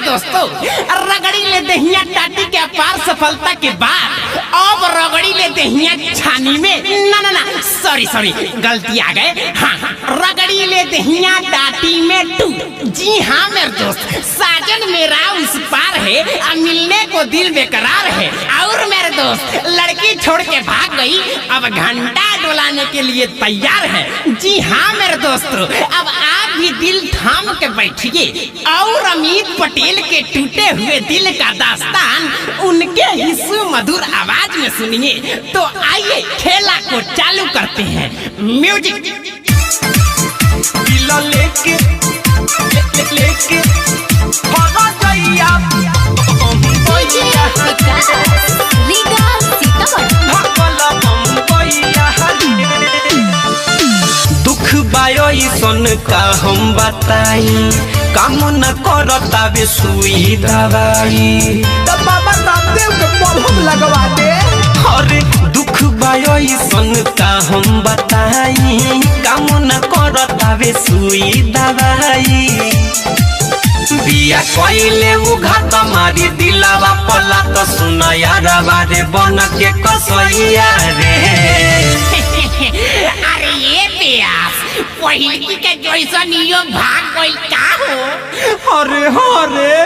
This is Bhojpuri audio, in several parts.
दोस्तों, रगड़ी ले दहिया टाटी के अपार सफलता के बाद अब रगड़ी ले दहिया छानी में ना सॉरी गलती आ गए। हाँ, रगड़ी ले दहिया टाटी में टू। जी हाँ मेरे दोस्त, साजन मेरा उस पार है, अब मिलने को दिल बेकरार है। और मेरे दोस्त लड़की छोड़ के भाग गई, अब घंटा डोलाने के लिए तैयार है। जी हाँ मेरे दोस्तों, अब आप भी दिल थाम के बैठिए और अमित पटेल के टूटे हुए दिल का दास्तान उनके हिस्सों मधुर आवाज में सुनिए। तो आइए खेला को चालू करते हैं। म्यूजिक। दिल लेके भागा जइया दुख बायो सन का हम बताई, काम न करता बे सुई दवाई। तब बाबा रामदेव के मलहम लगवा दे। अरे दुख बायो सन का हम बताई, काम न करता बे सुई दवाई। बिया कइले उघात मारी दिलावा पला तो सुन यार बारे बन के कसैया रे। अरे ये प्यास पहिलकी के जैसा नियो भाग गइल का हो। अरे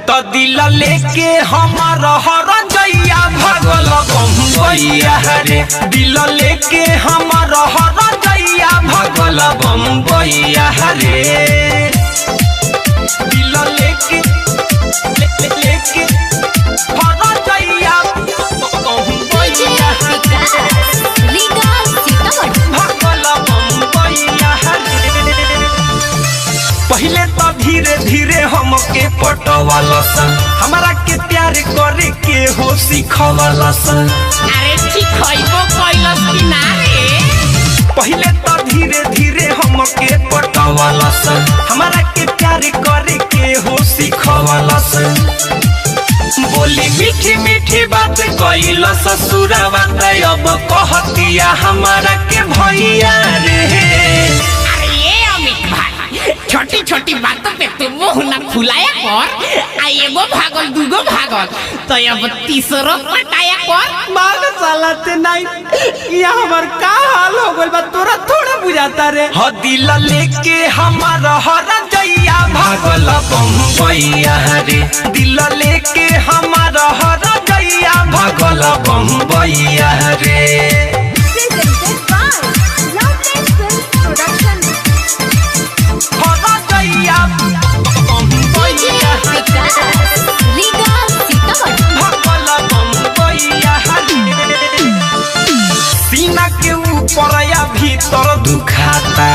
तो दिल लेके हमार हर जइया भगल बम्बैया रे। दिल लेके हमार हर जइया भगल बम्बैया रे। दिल लेके हर जइया बम्बैया भगल बम्बैया रे। पहले तो धीरे धीरे हमके पटवाला सन, हमारा के प्यार करे के हो सिखवाला सन। अरे ठीक होइबो कइलस कि ना रे। पहले तो धीरे धीरे हमके पटवाला सन, हमारा के प्यार करे के हो सिखवाला सन। बोली मीठी मीठी बात कइल ससुरा बात अब कहतिया हमारा के भैया रे। छोटी छोटी बातों पे तुम मुंह न खुलाया कर। एगो भागल दूगो भागल तो अब तीसरो पटाया कर। मांग साला ते नहीं, ये हमार का हाल हो गइल बा तोरा थोड़ा बुझाता रे। ह दिल लेके हमार हर जइया भागल बम्बैया रे। दिल लेके हमार हर जइया भागल बम्बैया रे। सीना के ऊपर या भीतर दुखाता,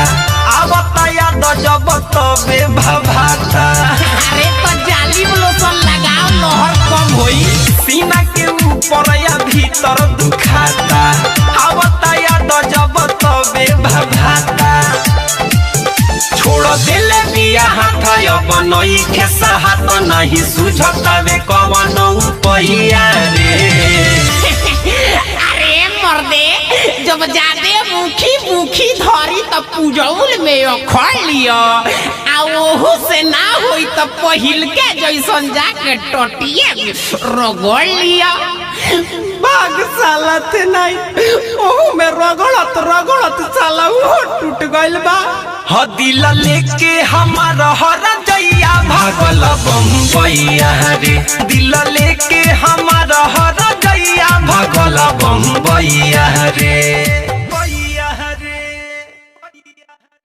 आवता याद जब तबे भभाता। अरे तो जाली लोशन लगाओ लहर कम होई। सीना के ऊपर या भीतर दुखाता, आवता याद जब तबे भभाता। छोड़ दिले बिया हाथ अब नई खेसा हाथ नहीं सुझता बे कवन उपाया रे। अरे मर्दे, जब जादे मुखी धरी तब पूजौल में अखड़ लियो, आ ओहू से ना होई तब पहिल के जैसन जाके टटिए रगड़ लिया। भाग साला ते नहीं, ओहू में रगड़त साला वो टूट गइल बा। ह दिल लेके हमार हर जइया भागल बम्बैया रे। दिल लेके हमार हर जइया भागल बम्बैया रे।